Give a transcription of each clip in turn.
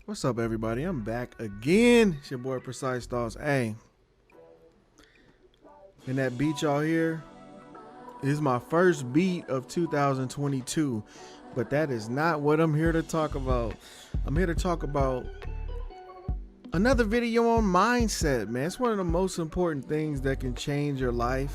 What's up, everybody? I'm back again. It's your boy Precise Thoughts. Hey, and that beat y'all hear is my first beat of 2022, but that is not what I'm here to talk about. I'm here to talk about another video on mindset, man. It's one of the most important things that can change your life,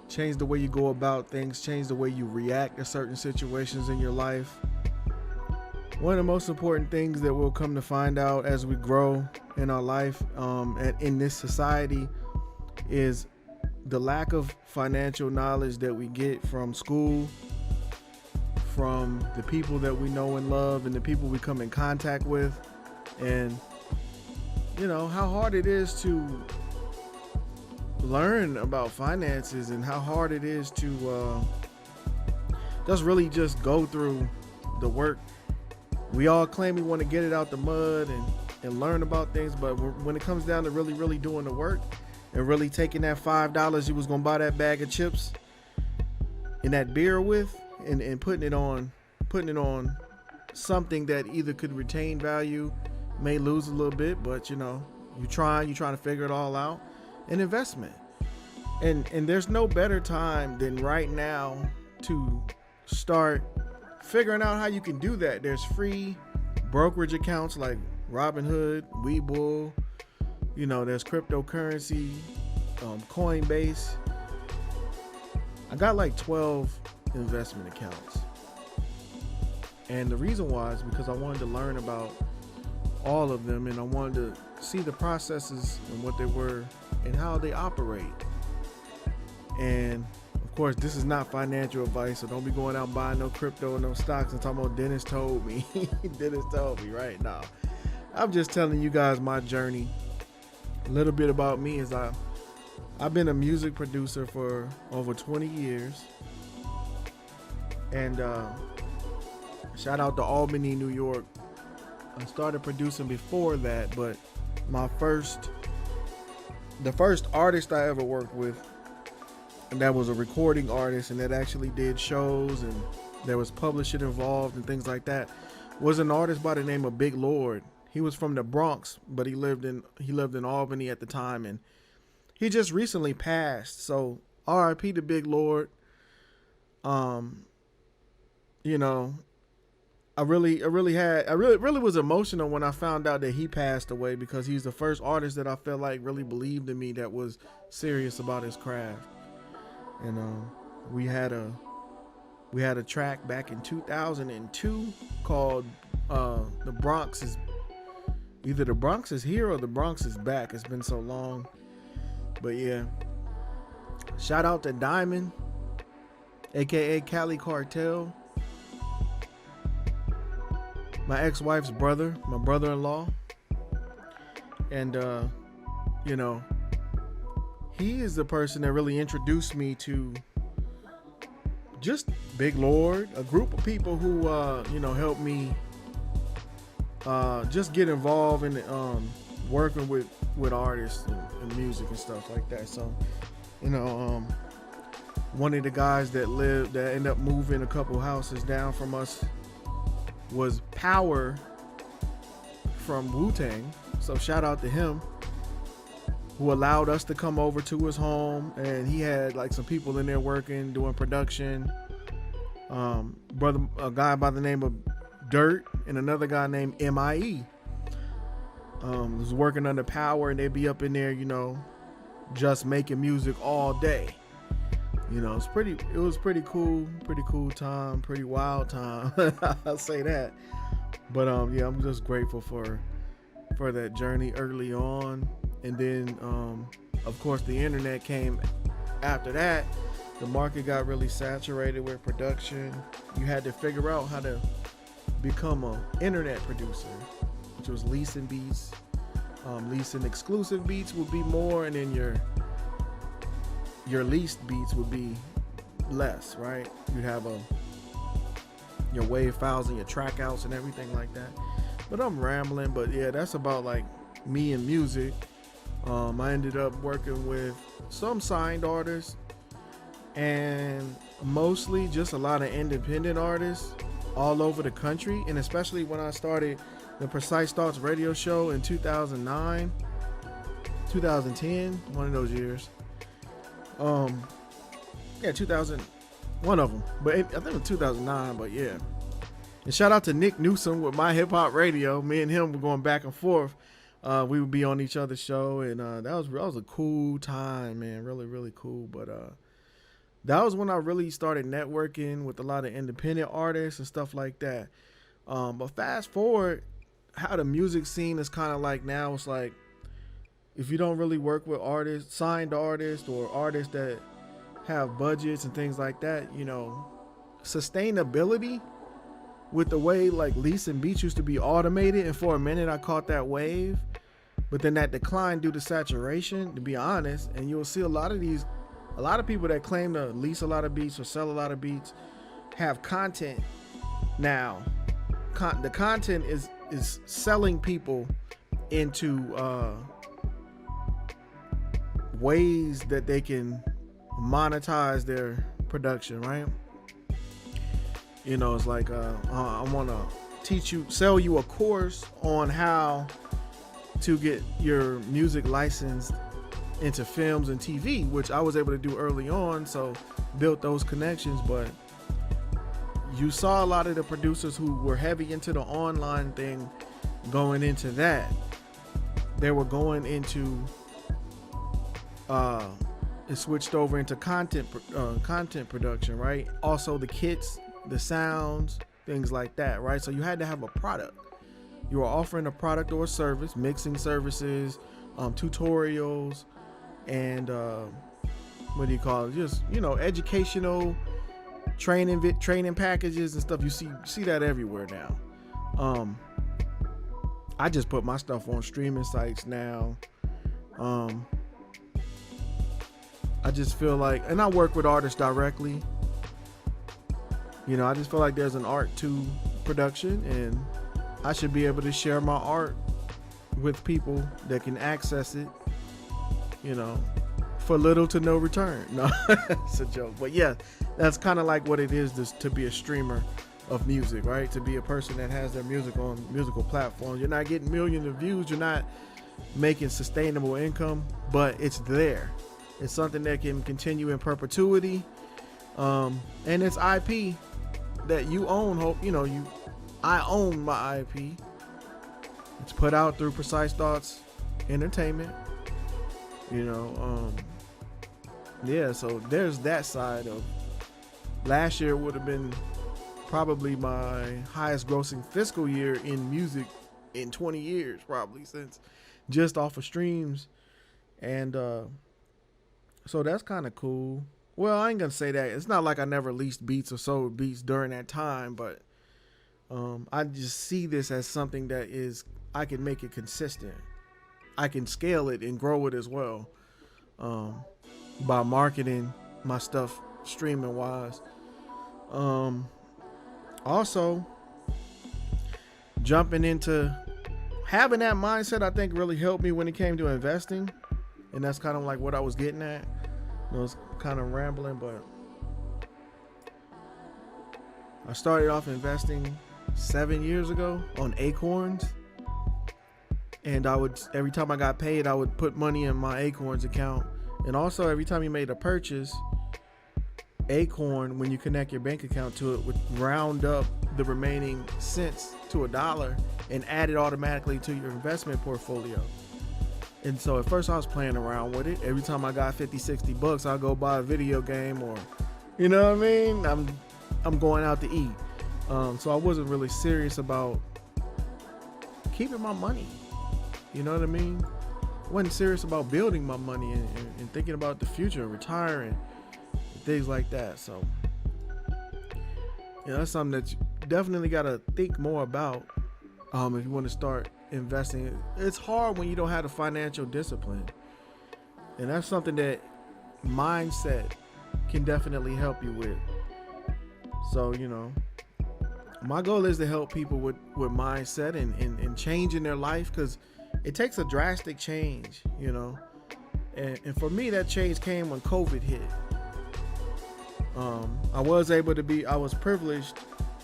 change the way you go about things, change the way you react to certain situations in your life. One of the most important things that we'll come to find out as we grow in our life and in this society is the lack of financial knowledge that we get from school, from the people that we know and love, and the people we come in contact with, and you know how hard it is to learn about finances and how hard it is to just go through the work. We all claim we want to get it out the mud and learn about things, but when it comes down to really doing the work and really taking that $5 you was gonna buy that bag of chips and that beer with and putting it on something that either could retain value, may lose a little bit, but you're trying to figure it all out. An investment, and there's no better time than right now to start figuring out how you can do that. There's free brokerage accounts like Robinhood, Webull, there's cryptocurrency, Coinbase. I got like 12 investment accounts, and the reason why is because I wanted to learn about all of them, and I wanted to see the processes and what they were and how they operate. And of course, this is not financial advice, so don't be going out buying no crypto and no stocks and talking about Dennis told me. Dennis told me, right? Now, I'm just telling you guys my journey. A little bit about me is I've been a music producer for over 20 years. And shout out to Albany, New York. I started producing before that, but the first artist I ever worked with, and that was a recording artist, and that actually did shows, and there was publishing involved and things like that, was an artist by the name of Big Lord. He was from the Bronx, but he lived in Albany at the time, and he just recently passed. So R.I.P. to Big Lord. I really was emotional when I found out that he passed away, because he's the first artist that I felt like really believed in me, that was serious about his craft. And we had a track back in 2002 called The Bronx is either The Bronx is Here or The Bronx is Back. It's been so long. But yeah, shout out to Diamond, aka Cali Cartel, my ex-wife's brother, my brother-in-law. And he is the person that really introduced me to just Big Lord, a group of people who helped me just get involved in working with artists and music and stuff like that. So one of the guys that ended up moving a couple houses down from us was Power from Wu-Tang. So shout out to him, who allowed us to come over to his home, and he had like some people in there working, doing production. A guy by the name of Dirt and another guy named MIE was working under Power, and they'd be up in there, just making music all day. It was pretty cool time, pretty wild time. I'll say that. But I'm just grateful for that journey early on. And then of course the internet came after that. The market got really saturated with production. You had to figure out how to become an internet producer, which was leasing beats. Leasing exclusive beats would be more, and then your leased beats would be less, right? You'd have your wave files and your track outs and everything like that. But I'm rambling. But yeah, that's about like me and music. I ended up working with some signed artists and mostly just a lot of independent artists. all over the country, and especially when I started the Precise Thoughts radio show in 2009, 2010, one of those years. Yeah, 2000, one of them, but I think it was 2009. But yeah, and shout out to Nick Newsom with My Hip Hop Radio. Me and him were going back and forth. We would be on each other's show, and that was a cool time, man. Really, really cool. But that was when I really started networking with a lot of independent artists and stuff like that. But fast forward, how the music scene is kind of like now. It's like, if you don't really work with artists, signed artists, or artists that have budgets and things like that, you know, sustainability with the way like lease and beats used to be automated. And for a minute I caught that wave, but then that declined due to saturation, to be honest. And you'll see a lot of people that claim to lease a lot of beats or sell a lot of beats have content now. The content is selling people into ways that they can monetize their production, right? You know, it's like I want to sell you a course on how to get your music licensed into films and TV, which I was able to do early on, so built those connections. But you saw a lot of the producers who were heavy into the online thing going into that. They were going into it switched over into content production, right? Also the kits, the sounds, things like that, right? So you had to have a product. You were offering a product or a service, mixing services, tutorials, and what do you call it? Just, you know, educational training packages and stuff. You see that everywhere now. I just put my stuff on streaming sites now. I just feel like, and I work with artists directly. You know, I just feel like there's an art to production, and I should be able to share my art with people that can access it, you know, for little to no return. No, it's a joke. But yeah, that's kind of like what it is to be a streamer of music, right? To be a person that has their music on musical platforms. You're not getting millions of views. You're not making sustainable income, but it's there. It's something that can continue in perpetuity. And it's IP that you own. I own my IP. It's put out through Precise Thoughts Entertainment. You know, yeah, so there's that side of. Last year would have been probably my highest grossing fiscal year in music in 20 years, probably, since just off of streams. And so that's kind of cool. Well, I ain't gonna say that. It's not like I never leased beats or sold beats during that time, but I just see this as something that I can make it consistent. I can scale it and grow it as well, by marketing my stuff streaming wise. Also jumping into having that mindset, I think really helped me when it came to investing. And that's kind of like what I was getting at. I was kind of rambling, but I started off investing 7 years ago on Acorns. And every time I got paid, I would put money in my Acorns account. And also every time you made a purchase, Acorn, when you connect your bank account to it, would round up the remaining cents to $1 and add it automatically to your investment portfolio. And so at first I was playing around with it. Every time I got $50-$60, I'll go buy a video game, or, you know what I mean? I'm going out to eat. So I wasn't really serious about keeping my money. You know what I mean? I wasn't serious about building my money and thinking about the future, retiring, things like that. So, yeah, that's something that you definitely got to think more about if you want to start investing. It's hard when you don't have the financial discipline, and that's something that mindset can definitely help you with. So, you know, my goal is to help people with mindset and changing their life, because it takes a drastic change, you know. And for me, that change came when COVID hit. I was privileged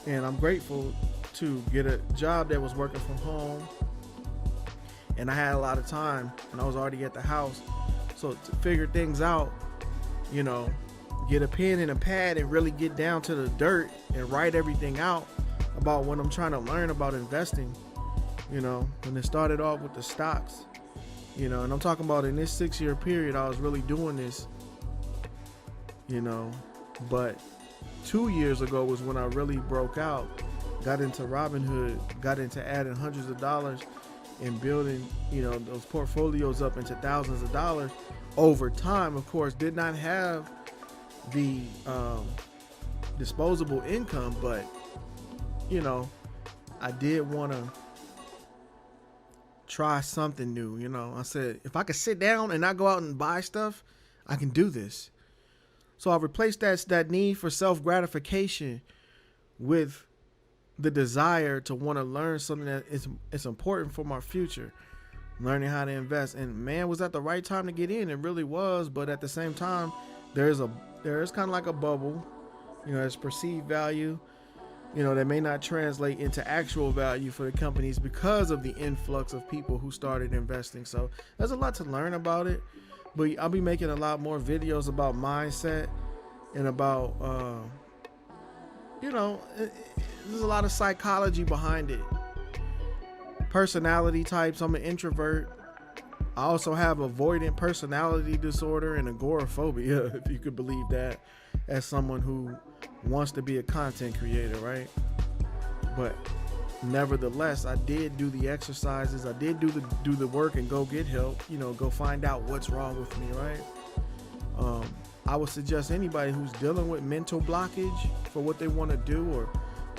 And I'm grateful to get a job that was working from home. And I had a lot of time and I was already at the house. So to figure things out, you know, get a pen and a pad and really get down to the dirt and write everything out about what I'm trying to learn about investing. You know, when it started off with the stocks, you know, and I'm talking about in this 6-year period, I was really doing this, you know, but 2 years ago was when I really broke out, got into Robinhood, got into adding hundreds of dollars and building, you know, those portfolios up into thousands of dollars over time. Of course, did not have the disposable income, but, you know, I did want to try something new. You know, I said, if I could sit down and not go out and buy stuff, I can do this. So I replaced that need for self-gratification with the desire to want to learn something that is important for my future, learning how to invest. And man, was that the right time to get in? It really was. But at the same time, there is kind of like a bubble, you know, there's perceived value, you know, that may not translate into actual value for the companies because of the influx of people who started investing. So there's a lot to learn about it, but I'll be making a lot more videos about mindset and about, you know, there's a lot of psychology behind it. Personality types. I'm an introvert. I also have avoidant personality disorder and agoraphobia, if you could believe that, as someone who wants to be a content creator, right? But nevertheless, I did do the exercises. I did do the work and go get help, you know, go find out what's wrong with me, right? I would suggest anybody who's dealing with mental blockage for what they want to do or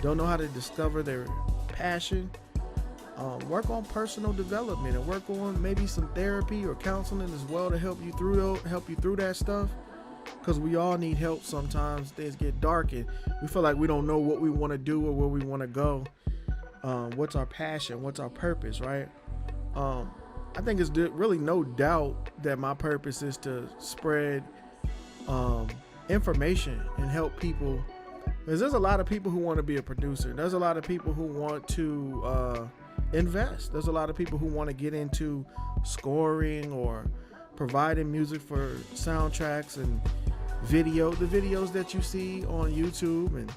don't know how to discover their passion, work on personal development and work on maybe some therapy or counseling as well to help you through that stuff. Because we all need help sometimes. Things get dark and we feel like we don't know what we want to do or where we want to go. What's our passion? What's our purpose, right? I think it's really no doubt that my purpose is to spread information and help people. Because there's a lot of people who want to be a producer. There's a lot of people who want to invest. There's a lot of people who want to get into scoring or providing music for soundtracks and the videos that you see on YouTube.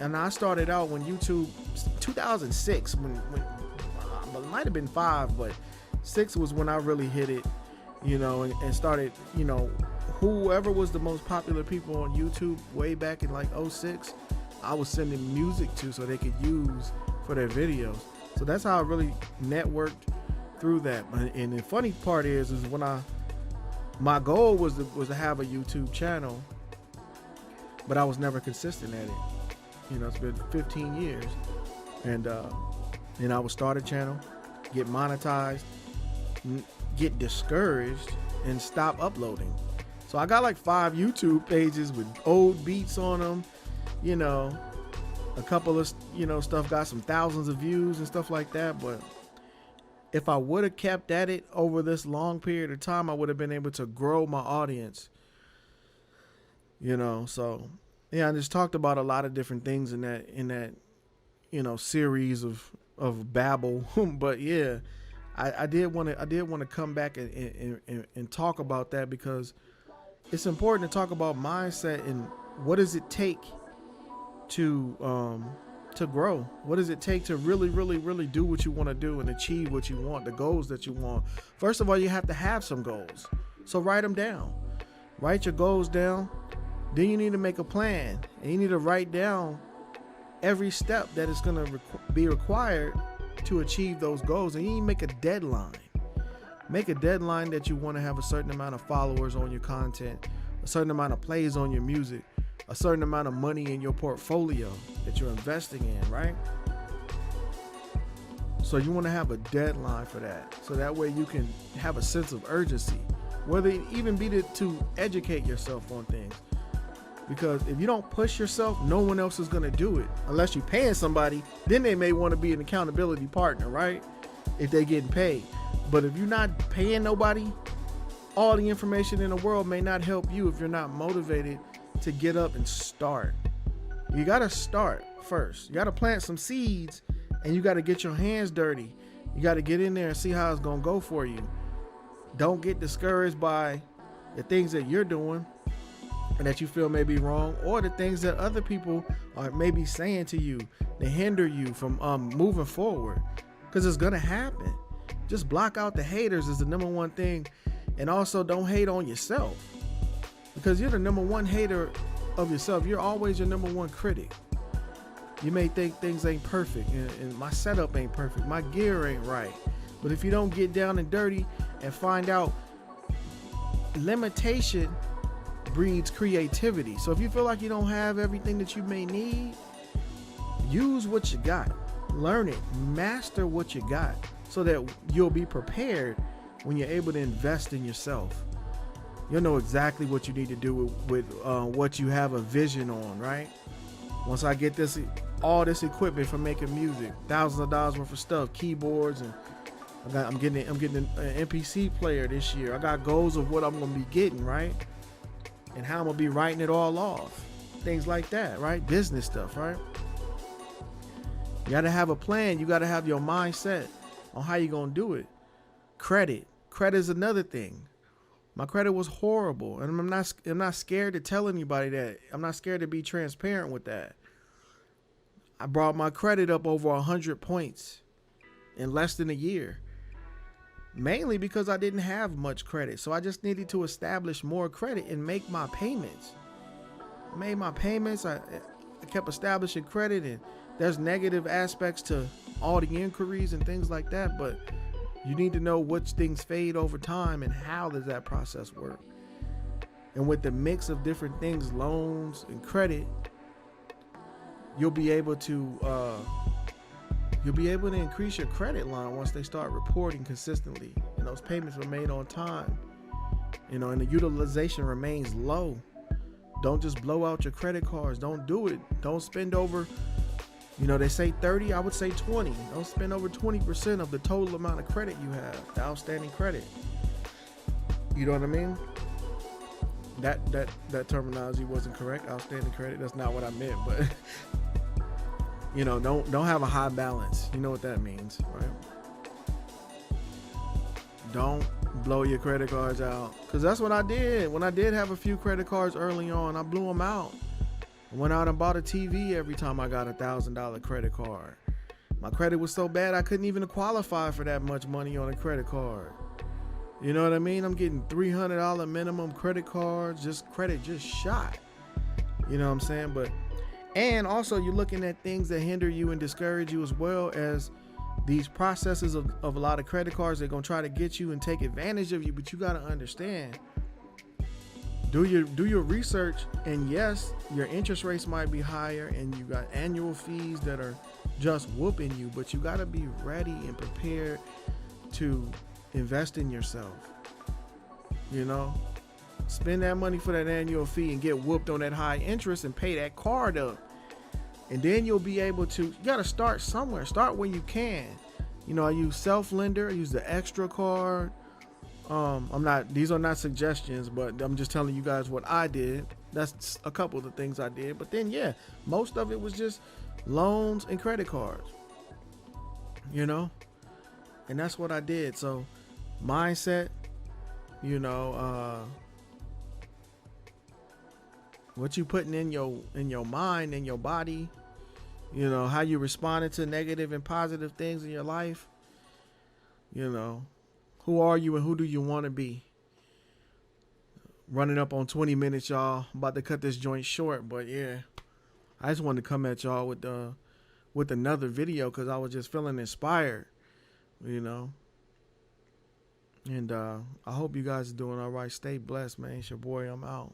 And I started out when YouTube, 2006, when it might have been 5, but 6 was when I really hit it, you know, and started, you know, whoever was the most popular people on YouTube way back in like 06, I was sending music to so they could use for their videos. So that's how I really networked through that. And the funny part is when my goal was to have a YouTube channel, but I was never consistent at it. You know, it's been 15 years, and I would start a channel, get monetized, get discouraged, and stop uploading. So I got like 5 YouTube pages with old beats on them, you know, a couple of, you know, stuff got some thousands of views and stuff like that. But if I would have kept at it over this long period of time, I would have been able to grow my audience, you know. So yeah, I just talked about a lot of different things in that, you know, series of babble. But yeah, I did want to come back and talk about that, because it's important to talk about mindset and what does it take to grow. What does it take to really, really, really do what you want to do and achieve what you want, the goals that you want? First of all, you have to have some goals. So write them down. Write your goals down. Then you need to make a plan, and you need to write down every step that is going to be required to achieve those goals. And you need to make a deadline. Make a deadline that you want to have a certain amount of followers on your content, a certain amount of plays on your music, a certain amount of money in your portfolio that you're investing in, right? So you want to have a deadline for that. So that way you can have a sense of urgency, whether it even be to educate yourself on things. Because if you don't push yourself, no one else is going to do it. Unless you're paying somebody, then they may want to be an accountability partner, right? If they're getting paid. But if you're not paying nobody, all the information in the world may not help you if you're not motivated to get up and start. You got to start first. You got to plant some seeds, and you got to get your hands dirty. You got to get in there and see how it's going to go for you. Don't get discouraged by the things that you're doing and that you feel may be wrong, or the things that other people are maybe saying to you to hinder you from moving forward, because it's gonna happen. Just block out the haters is the number one thing. And also, don't hate on yourself, because you're the number one hater of yourself. You're always your number one critic. You may think things ain't perfect, and my setup ain't perfect, my gear ain't right, but if you don't get down and dirty and find out, limitation breeds creativity. So if you feel like you don't have everything that you may need, use what you got, learn it, master what you got, so that you'll be prepared when you're able to invest in yourself. You'll know exactly what you need to do with what you have a vision on, right? Once I get all this equipment for making music, thousands of dollars worth of stuff, keyboards, and I'm getting an MPC player this year. I got goals of what I'm gonna be getting, right? And how I'm gonna be writing it all off. Things like that, right? Business stuff, right? You gotta have a plan. You gotta have your mindset on how you're gonna do it. Credit is another thing. My credit was horrible, and I'm not scared to tell anybody that. I'm not scared to be transparent with that. I brought my credit up over 100 points in less than a year, mainly because I didn't have much credit. So I just needed to establish more credit and make my payments. I made my payments. I kept establishing credit, and there's negative aspects to all the inquiries and things like that, but you need to know which things fade over time and how does that process work. And with the mix of different things, loans and credit, you'll be able to increase your credit line once they start reporting consistently and those payments are made on time, and the utilization remains low. Don't just blow out your credit cards. Don't do it. Don't spend over, they say 30, I would say 20. Don't spend over 20% of the total amount of credit you have, the outstanding credit. You know what I mean? That terminology wasn't correct. Outstanding credit, that's not what I meant, but don't have a high balance. You know what that means, right? Don't blow your credit cards out, because that's what I did. When I did have a few credit cards early on, I blew them out. I went out and bought a TV every time I got $1,000 credit card. My credit was so bad I couldn't even qualify for that much money on a credit card. You know what I mean? I'm getting $300 minimum credit cards, credit just shot. You know what I'm saying? And also, you're looking at things that hinder you and discourage you, as well as these processes of a lot of credit cards. They're going to try to get you and take advantage of you, but you got to understand, do your research, and yes, your interest rates might be higher and you got annual fees that are just whooping you, but you got to be ready and prepared to invest in yourself. Spend that money for that annual fee and get whooped on that high interest and pay that card up. And then you'll be able to, you got to start somewhere. Start when you can. I use Self-Lender. I use the Extra card. These are not suggestions, but I'm just telling you guys what I did. That's a couple of the things I did. But then, most of it was just loans and credit cards, and that's what I did. So mindset, what you putting in your mind and your body, how you responding to negative and positive things in your life. Who are you and who do you want to be? Running up on 20 minutes, y'all. I'm about to cut this joint short, but I just wanted to come at y'all with another video because I was just feeling inspired, And I hope you guys are doing all right. Stay blessed, man. It's your boy. I'm out.